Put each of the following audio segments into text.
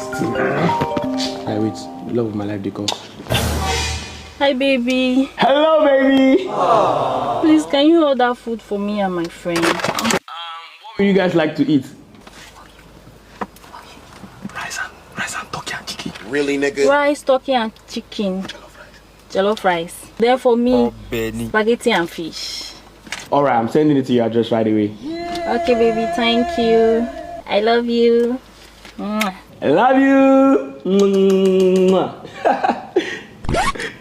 fast. I wait. Love of my life, they come. Hi, baby. Hello, baby. Aww. Please, can you order food for me and my friend? What would you guys like to eat? Rice and turkey and chicken. Really, nigga? Rice, turkey and chicken. Jollof rice. There for me, spaghetti and fish. Alright, I'm sending it to your address right away. Okay, baby, thank you. I love you. I love you.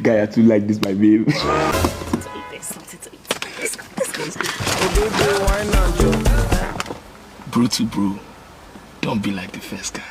Guy, I too like this, my babe. Bro to bro, don't be like the first guy.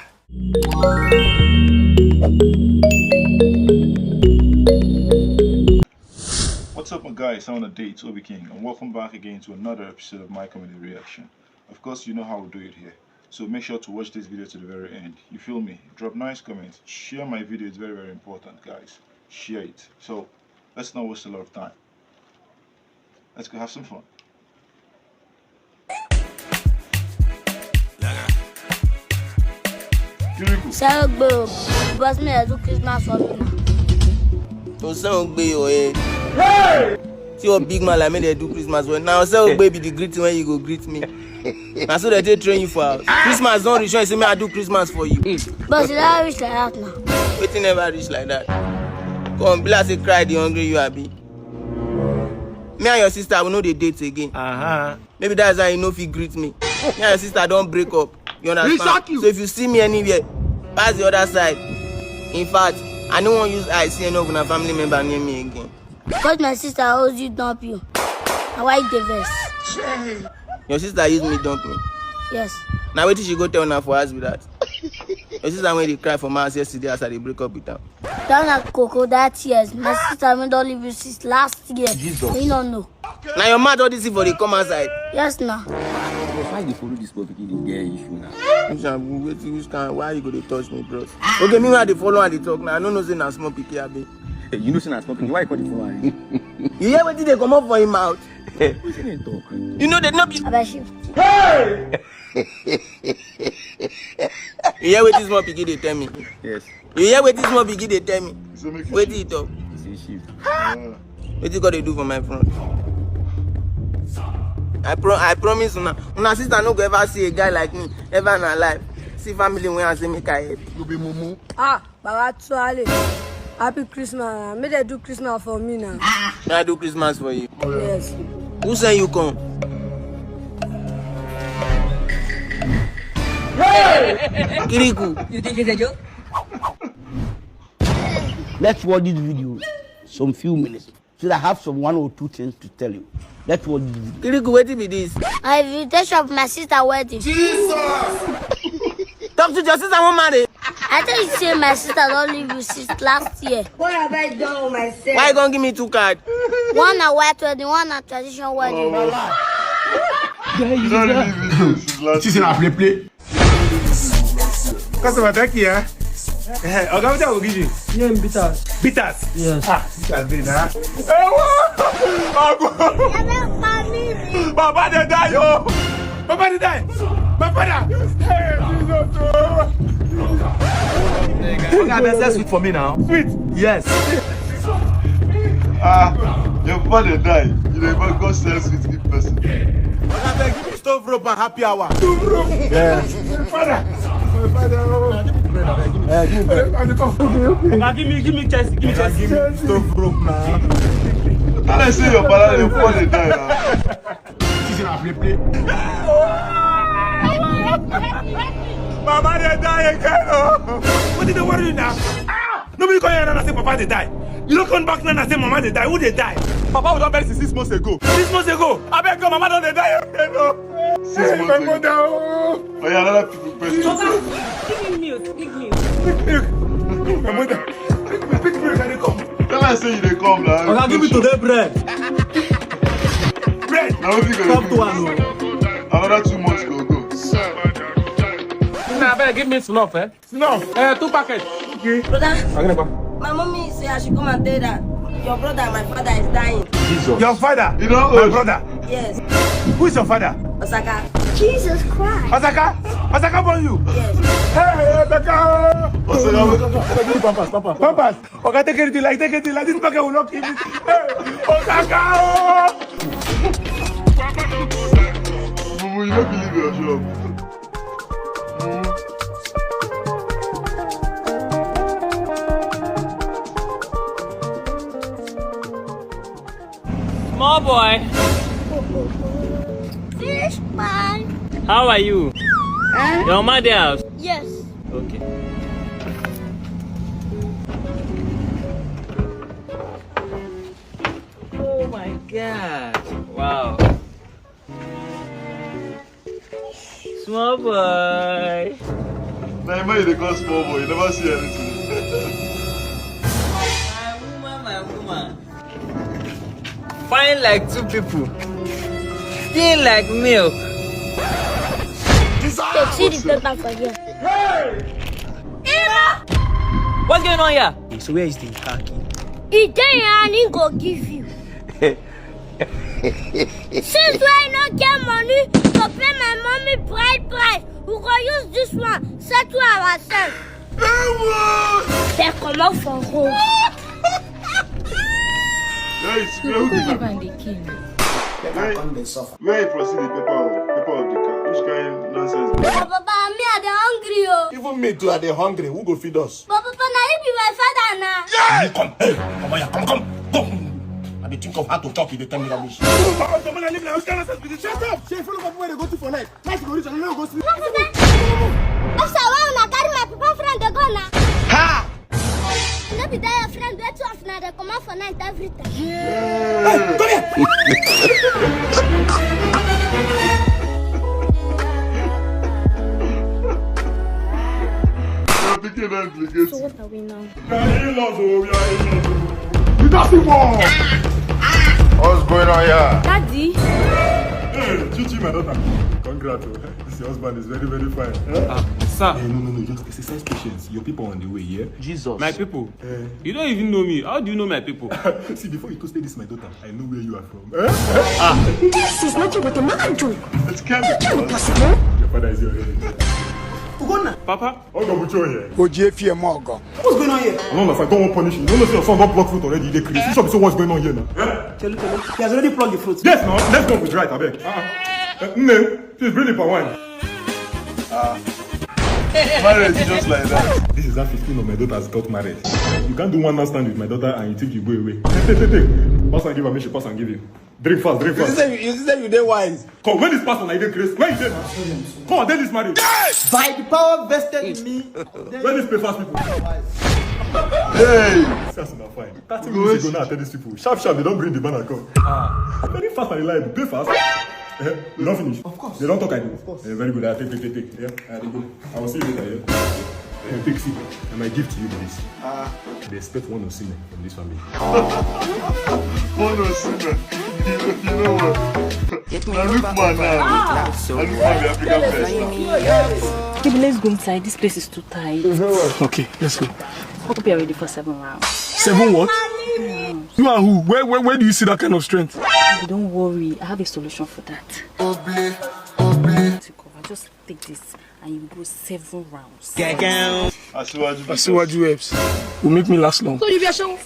What's up, my guys? I'm on a date, it's OBIKING, and welcome back again to another episode of my comedy reaction. Of course, you know how we do it here, so make sure to watch this video to the very end. You feel me? Drop nice comments, share my video, it's very, very important, guys. Share it. So let's not waste a lot of time. Let's go have some fun. Kiriku. Shaggi, boss me do Christmas for me. To sound be your head. Hey! See what big man like me they do Christmas well. Now sound baby the greeting when you go greet me. Now so they train you for house. Christmas don't reach, you say me I do Christmas for you. But you don't reach like that now. Waiting never reach like that. Come, be like say cry the hungry you are be. Me and your sister we know they date again. Maybe that's why you know if you greet me. Me and your sister don't break up. You understand? So if you see me anywhere, pass the other side. In fact, I don't want to use I see any of my family member near me again. Because my sister owes you dump you. I like the verse. Your sister used me dump me. Yes. Now wait till she go tell her for us with that. Your sister when they cry for my house yesterday after they break up with her. Down at Coco that years. My sister made all leave you since last year. Jesus. You don't know. Now your mad all this for the come outside. Yes now. Why you follow this public in the issue now? Why you go to touch me, bros? Okay, me when they follow and they talk now. I don't know say na small picky abi. You know say na small pikin. Why you call it for? You hear wetin they come up for him mouth? Wetin dey talk? You know they not be. Abashi. Hey! You hear wetin small picky they tell me? Yes. You hear wetin small picky they tell me? Wetin he talk? It's a shift. Wetin God they do for my front? I promise una sister no go ever see a guy like me ever in her life. See family when I say make I help. You be mumu. Ah, Baba Tuale. Happy Christmas. May they do Christmas for me now. May I do Christmas for you? Yes. Who say you come? Hey! Kiriku. You think it's a joke? Let's watch this video some few minutes. So I have some one or two things to tell you. Let's watch this video. Kiriku, what be this? An invitation of my sister wedding. Jesus! Talk to your sister, one marry. I thought you say my sister don't leave you since last year. What have I done with myself? Why you gonna give me two cards? One a white wedding, one a traditional wedding. She's in a play. Customer, thank you. Okay, what will give you? Yeah, bitters. Bitters? Yes. Bitters, huh? Papa, they die, yo! Papa, they die! My father! Okay, that's sweet for me now. Sweet? Yes. Your father died. You never go sell sweet give person. Okay, give me stove rope and happy hour. Stove rope? Yes. My father! My father! Give me bread. Give me chest. Give me stove rope now. Can I say your father the father died now? She's in a play. Mama, they die again. What did they worry now? Nobody come here and say Papa they die. You don't come back now and say Mama they die. Who they die? Papa was buried 6 months ago. 6 months ago? I beg you, Mama don't they die again. 6 months ago. Oh yeah, another people person. Give me milk. Pick my mother. Pick milk and they come. Tell her say you they come now. Okay, give me today bread. Bread. Now what you gonna do? Another 2 months go. Nah, better give me snuff, eh? Snuff? 2 packets. Okay. Brother, Okay, my mommy say I should come and tell that your brother and my father is dying. Jesus. Your father? You know my brother? Yes. Who is your father? Osaka. Jesus Christ. Osaka? Osaka born you? Yes. Hey, Osaka! Osaka, Pampers. Pampers. Okay, take it like this bucket will not keep it. Hey, Osaka! Mumu, you don't believe your job. Small boy, Fish man. how are you? Your mother house? Yes. Okay. Oh my God! Wow. Small boy. Now, man, they call small boy. You never see anything. My woman. Fine like two people. Thin like milk. Take see the paper for you. What's going on here? So where is the car key? He day and he go give you. Since I not get money to pay my mommy bride price, we go use this one settle ourselves. They come out from home. Where you proceed the paper of the car? Which kind of nonsense? Papa, me are the hungry. Oh. Even me too, are they hungry? Who go feed us? But Papa, now you be my father now. You come, hey, come on, come. I dey think of how to talk in the 10 minute wish. Shut up! She follow up where they go to for night. Nice go reach and no go sleep. After a while, I carry my papa friend they go now. Ha! No be that your friend wait to off now they come out for night every time. Hey, come here! So what are we now? What's going on here? Daddy? Hey, Chichi, my daughter. Congrats. This your husband is very, very fine. Sir. Hey, no. Just exercise patience. Your people on the way, yeah? Jesus. My people. You don't even know me. How do you know my people? See, before you toasted this, my daughter, I know where you are from. This is not what a man do. It's Kevin. Your father is your head. Papa? I'll go with you here. What's going on here? I don't know if I don't want punish you. You don't know if your son got blocked fruit already. They crazy. So what's going on here now? Tell you. He has already plugged the fruit. Yes, now. Let's go with right, I beg. No, please bring it for wine. Marriage is just like that. This is that 15 of my daughter's got married. You can't do one night stand with my daughter and you think you go away. Take. Pass and give her, make she pass and give you. Drink fast. You say you dey wise. Come, when this person like they crazy? Where is it? Come on, then this marriage. By the power vested in me. When this pay fast people? Hey! That's not fine. 30 minutes ago now I tell these people. Sharp, they don't bring the banner come. Very fast and reliable. Pay fast. You don't finish? Of course. They don't talk like this? Of course. Very good. Take. Yeah, they go. I will see you later, yeah? Take seat. And my gift to you is they expect one Osime from this family. One Osime? You know what? Now look man now. I look man, we African first now. Okay, let's go inside. This place is too tight. Okay, let's go. Hope you're ready for 7 rounds. 7 what? You and who? Where do you see that kind of strength? Don't worry, I have a solution for that. Just take this and you go 7 rounds. Asiwaju helps. Will make me last long. So you be a show?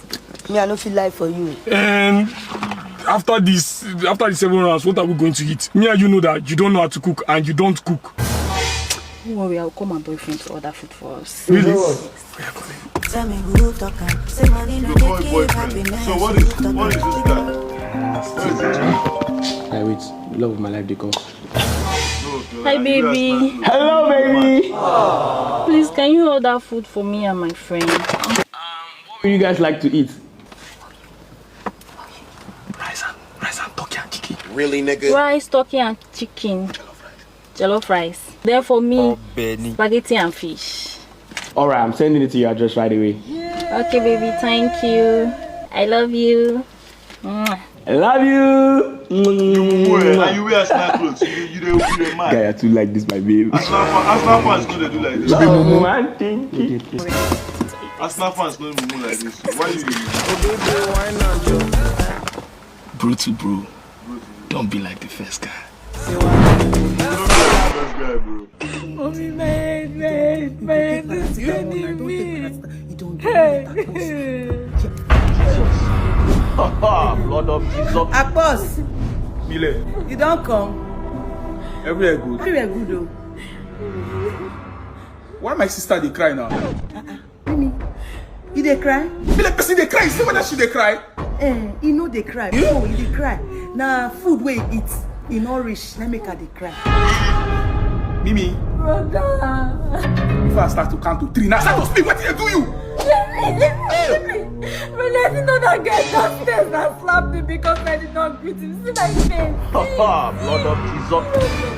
Me, I don't feel life for you. And after the 7 rounds, what are we going to eat? Me and you know that you don't know how to cook and you don't cook. Don't worry, I'll call my boyfriend to order food for us. Really? Yes. Your boyfriend. So what is this guy? What is it? I wait. Love of my life, they come. Hi, baby. Hello, baby. Please, can you order food for me and my friend? What would you guys like to eat? Rice and turkey and chicken. Really, nigga? Rice, turkey, and chicken. Jollof rice. Then for me, spaghetti and fish. Alright, I'm sending it to your address right away. Okay, baby, thank you. I love you. I love you. You wear snack clothes. You the man. Guy, I too like this, my babe. Arsenal fans gonna do like this. Oh, man, thank you. Arsenal fans gonna move like this. Why you doing Bro. Don't be like the first guy. guy, bro. Mommy, my head is spinning me. You don't do that. Blood of Jesus. Akpos, Mile, you don't come. everywhere good. Everywhere good though. Why my sister they cry now? You dey cry? Mile, person they cry. See whether she they cry. You know they cry. Oh, you dey cry. Now food where you eat, you no reach. Now make her dey cry. Mimi, Brodda. if I start to count to 3, now start to speak. What did they do you? Let me know that guy downstairs and slapped me because I did not greet him. See my face. Blood of Jesus.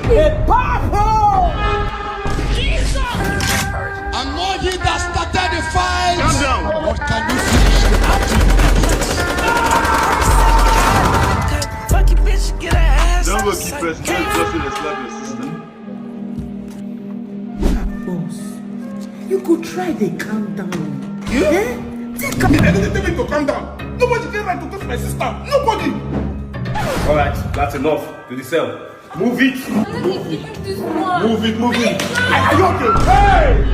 Hey, Papa! I'm not he that started the fight. Calm down. What can you finish the fucking bitch, get her ass. Don't go keep pressing. Just to slap your sister. Boss, you could try to calm down. Yeah? Tell me to calm down. Nobody get right to touch my sister. Nobody. Alright, that's enough. To the cell. Move it. Move it. Move it. Are you okay? Hey!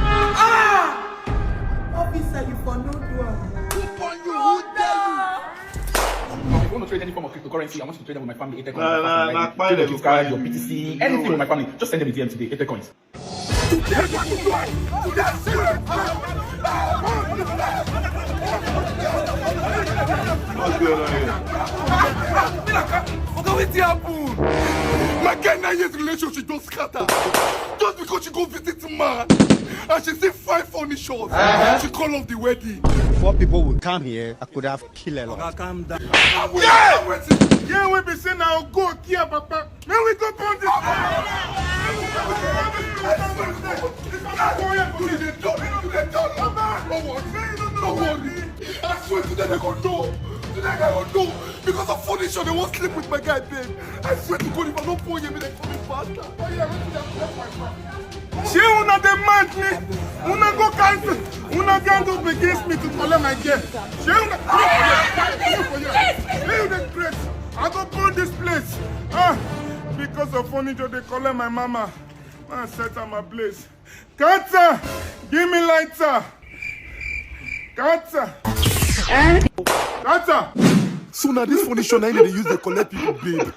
Officer, you for no do am. Who on you? Who dare If you want to trade any form of cryptocurrency, I want you to trade them with my family. Nah, your gift card, your PTC, anything with my family. Just send them a DM today. 8 coins. What's going on here? Okay, what's happen? My guy 9 years relationship just scatter. Just because she go visit man. And she see 5 funny shots. She call off the wedding. Before people would come here, I could have killed a lot. Calm down. Yeah, we be saying now go here, Papa. Then we go on this. Don't worry. I swear today they gonna know. Today they gonna know. Because of funny show, they won't sleep with my guy, babe. I swear to God, if I don't pour him, they call me faster. She una demand me. Una go cancel. Una can't do against me to collect my gift. She una. Leave the place. I go burn this place. Because of furniture, they collect my mama. Man, set on my place. Kata, give me lighter. Kata. Kata. So now this funny show, now they use the collect people, babe.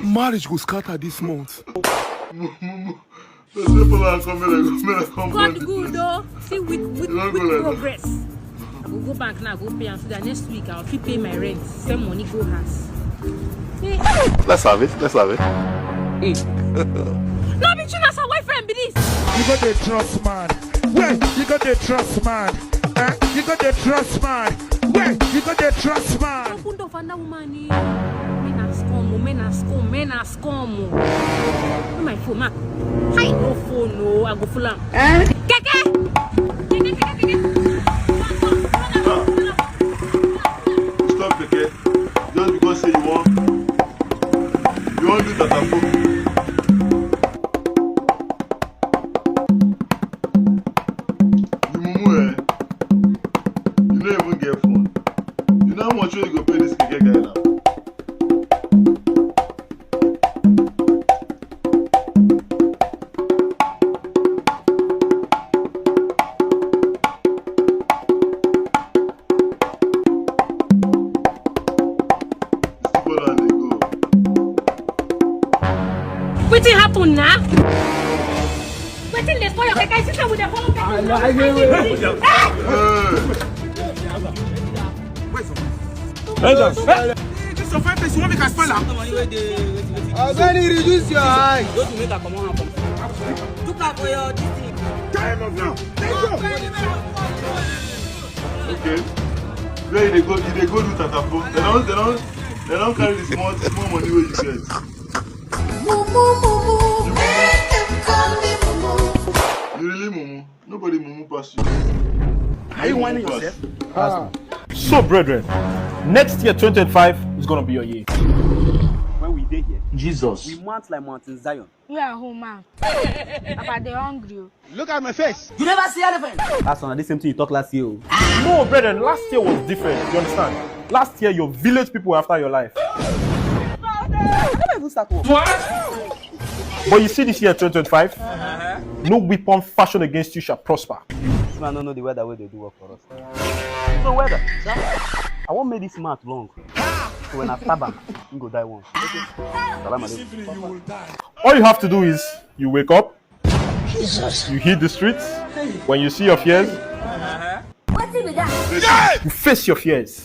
Marriage go scatter this month. God good though. See with progress. I will go back now, go pay, and so that next week I'll pay my rent. Send money go house. Hey. Let's have it. No, be China's her boyfriend, be this. You got the trust man. Wait, you got the trust man. You got the trust man. Wait, you got the trust man. Open door for that woman. Men are scum. My phone, man. Hi, no phone, no. I go full on. Keke. Stop, Keke. Just because say you want do that. You don't even get phone. You know how much you go pay this Keke guy now? What happened now? What in the spoil your Keke sister with the phone? This is offense. You want me to spell out? Reduce your eyes. Go to make a common happen. Look out for your distance. Time up now. Okay. Where they go do Tatafo. They don't carry the small money where you get. You really mumu? Nobody mumu pass you. Are you whining yourself? So, brethren, next year 2025 is gonna be your year. When we did here. Jesus. We mount like Mountain Zion. We are home, man. Papa, they're hungry. Look at my face. You never see elephant. That's one of the same thing you talked last year. No, brethren, last year was different. You understand? Last year, your village people were after your life. I never even start work. What? But you see this year, 2025, no weapon fashioned against you shall prosper. This man don't know the weather where they do work for us. So weather, sir? I won't make this mat long. So when I stab him, he go die once. Okay. All you have to do is, you wake up, Jesus. you hit the streets, when you see your fears, you face your fears.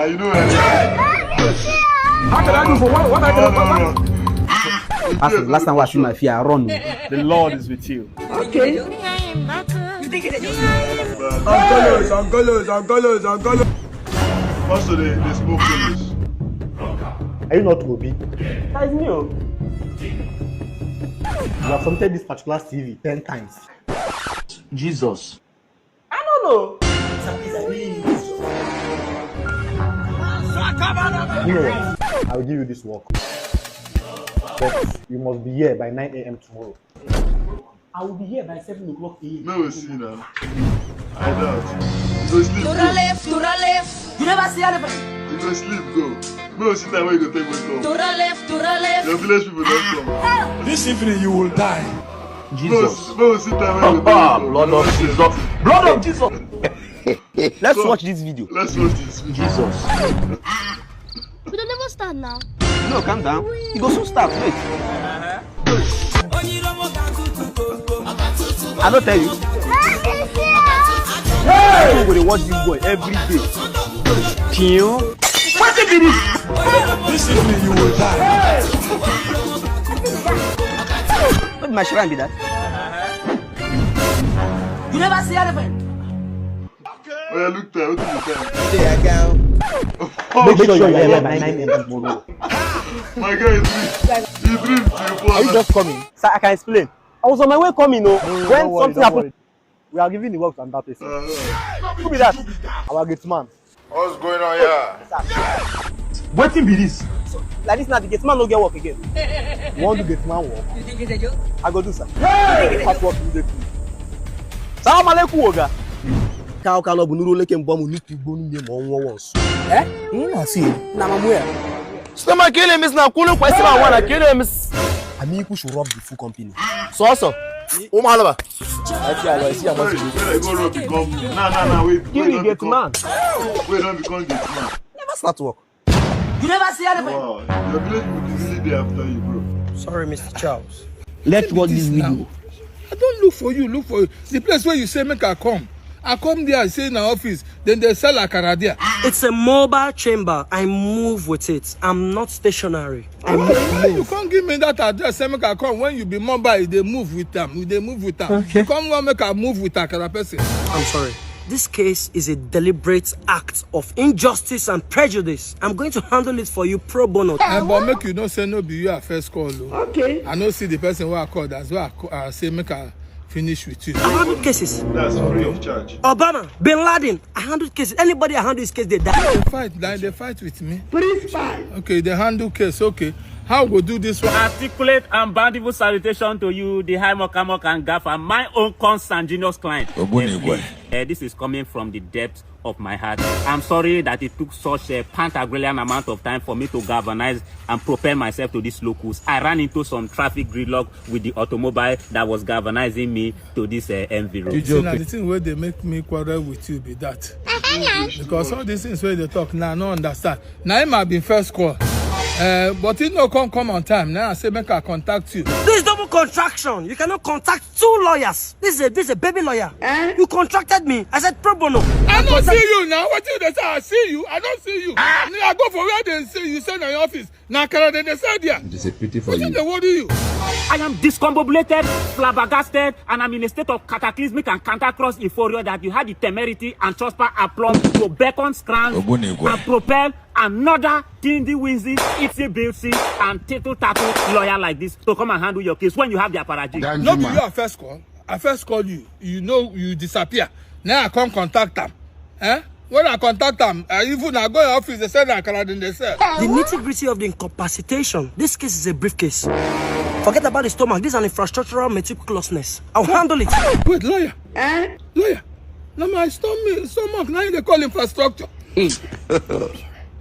You know How can I do for what I cannot do? That's the last time I shoot my fear, I run. The Lord is with you. Okay. Angolos. Also, they smoke finish. Are you not Obi? That is me. You have submitted this particular CV 10 times. Jesus. I don't know. You know what? I will give you this work. But you must be here by 9 a.m. tomorrow. I will be here by 7 o'clock a.m. No, see now. I doubt. You go sleep. To the left. You never see elephant. You go sleep, go. No, see time where you go take my call. To the left. Your village people don't come. This evening you will die. Jesus. No, see time where you go take my call. Blood of Jesus. Blood of Jesus. Let's watch this video. Let's watch this video. Jesus. We don't never start now. No, calm down. You go soon start. Wait. I don't tell you. Hey! I'm going to watch this boy every day. Kill. What did this? This evening you will die. What did my shrine be that? You never see elephant. Oh, yeah, look there. What is the time? Make sure you're here by 9 a.m. tomorrow. My guy, he dreamed. Are you just coming? Sir, I can explain. I was on my way coming, when something happened. We are giving the work to another person. Who be that? Our gate man. What's going on here? Wetin be this? Like this now, the gate man no get work again. You want to gate man work? I go do sir. Pass work immediately. Salam alaikum, Oga. Cow cannot be no looking bomb. Need to go name on once. You not see? Na mamuya. Stomach kill him is now. Kunu question I wanna kill him. I mean, we should rob the full company. Soso. Malaba. I see. Go rob the company. Nah, wait. Kill the gate man. Wait, don't become gate man. Never start work. You never see elephant. Wow, your village people is really there after you, bro. Sorry, Mr. Charles. Let's watch this video. I don't look for you. The place where you say make I come. I come there, I say in our office, then they sell akara there. It's a mobile chamber. I move with it. I'm not stationary. I move. You can't give me that address, say make I come. When you be mobile, they move with them. Okay. You can't make I move with akara person. I'm sorry. This case is a deliberate act of injustice and prejudice. I'm going to handle it for you pro bono. But make you don't say no be you at first call. Okay. I don't see the person who I called. That's why I say make I finish with you. I handled cases. That's free of charge. Obama, Bin Laden, I handled cases. Anybody I handle this case, they die. They fight with me. Please fight. Okay, they handle case. Okay. How we do this one? Articulate and bountiful salutation to you, the high mokamok and gaffer, my own consanguineous client. This is coming from the depths of my heart. I'm sorry that it took such a pantagrillion amount of time for me to galvanize and prepare myself to this locus. I ran into some traffic gridlock with the automobile that was galvanizing me to this MV road. The thing where they make me quarrel with you be that. Because all these things where they talk now, I don't understand. Now it might be first call. But it no come on time. Now I say make I contact you. This is double contraction. You cannot contact two lawyers. This is a baby lawyer. You contracted me. I said pro bono. I don't see you now. What you they say? I see you. I don't see you. I go for where they say you send in your office. Now they say there. It is a pity for you. They worry you. I am discombobulated, flabbergasted, and I'm in a state of cataclysmic and cantankerous euphoria that you had the temerity and transfer aplomb to beckon, scran, and propel another Callmewhizzy, itsy-bitsy, and tittle-tattle lawyer like this to come and handle your case when you have the apology. No, be you at first call. I first call you. You know you disappear. Now I come contact them. When I contact them, even I go in office, they say that I they say. The nitty-gritty of the incapacitation. This case is a briefcase. Forget about the stomach. This is an infrastructural meticulousness. I'll handle it. Wait, lawyer. Lawyer. Now my stomach, now they call infrastructure.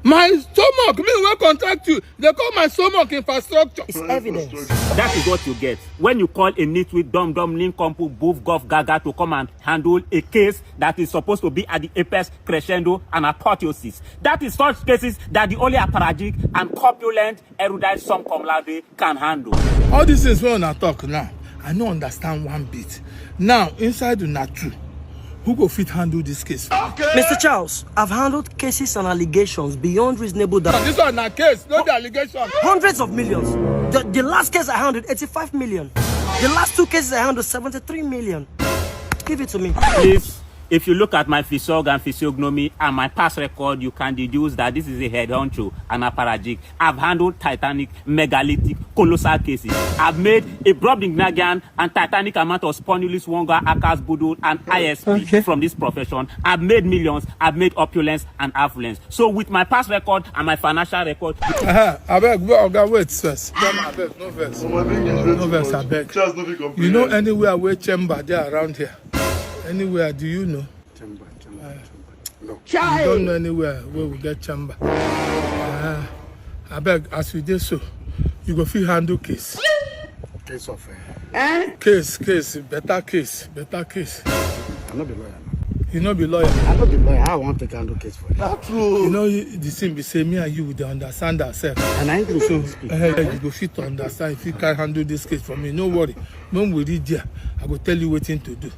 My stomach, me will contact you. They call my stomach infrastructure. It's evidence. That is what you get when you call a nitwit dumb nincompoop boof golf gaga to come and handle a case that is supposed to be at the apex crescendo and apotheosis. That is such cases that the only aparagic and corpulent erudite some cum laude can handle. All these things when I talk now, I don't understand one bit. Now, inside the natural, who go fit handle this case? Okay. Mr. Charles, I've handled cases and allegations beyond reasonable doubt. This one not case, not the allegation. Hundreds of millions. The last case I handled, 85 million. The last 2 cases I handled, 73 million. Give it to me. Please, if you look at my physog and physiognomy and my past record, you can deduce that this is a head honcho and aparagic. I've handled titanic, megalithic, colossal cases. I've made a Nigerian and titanic amount of spondylus wonga, akas budul, and ISP from this profession. I've made millions, I've made opulence and affluence. So with my past record and my financial record... I beg, wait first. I beg, no verse. No verse, I beg. You know anywhere where chamber there around here? Anywhere, do you know? Chamber. No. You don't know anywhere where we get chamber. I beg, as we did so, you go feel handle case. Case of Case, better case. I'm not the lawyer. You know be lawyer. I'm not the lawyer. I want to handle case for you. That's true. You know the thing be say me and you will understand ourselves. And I English so you go fit to understand if you can handle this case for me. No worry. When we reach there, I go tell you what thing to do.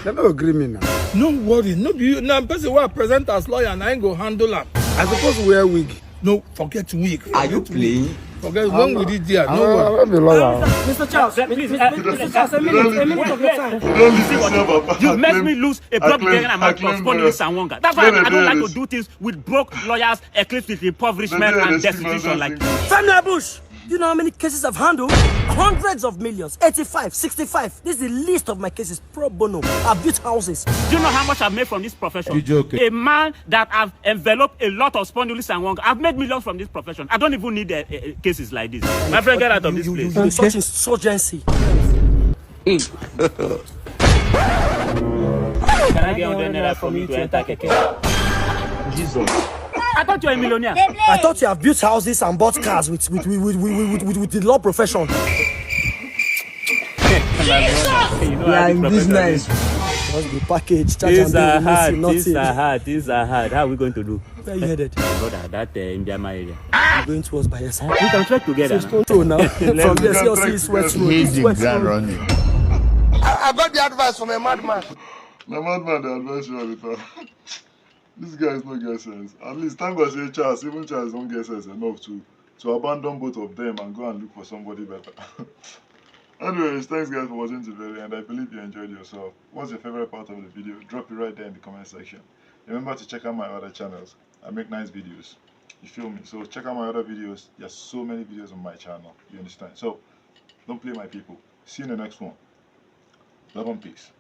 They don't agree me now. No worry. No be you. Now person who I present as lawyer and I ain't go handle am. I suppose to wear wig. No, forget wig. Are you playing? Forget when we reach there. No worry. Mr. Charles, Mr. Charles, a minute of your time. You make me lose a broke amount of spondylus and wonga. That's why I don't like to do things with broke lawyers, eclipsed with impoverishment and destitution like this. Family Bush! Do you know how many cases I've handled? Hundreds of millions. 85, 65. This is the least of my cases. Pro bono. I've built houses. Do you know how much I've made from this profession? You joking? A man that I've enveloped a lot of spondylus and wonga. I've made millions from this profession. I don't even need cases like this. My friend, get out of this place. You're such insurgency. Can I get 100 naira from you to enter keke? Jesus. I thought you were a millionaire. I thought you have built houses and bought cars with the law profession. Yeah, in business. Just the package. Things are hard. How are we going to do? Where are you headed? Brother, that in Biama area. I'm going towards by yourself. We can trek together. So now. From there, see sweat road. I got the advice from a madman. My madman, the advice you all the time. This guy is not get sense. At least thank God say Charles, even Charles don't get sense enough to abandon both of them and go and look for somebody better. Anyways, thanks guys for watching to the very end. I believe you enjoyed yourself. What's your favorite part of the video? Drop it right there in the comment section. Remember to check out my other channels. I make nice videos. You feel me? So check out my other videos. There's so many videos on my channel. You understand? So don't play my people. See you in the next one. Love and peace.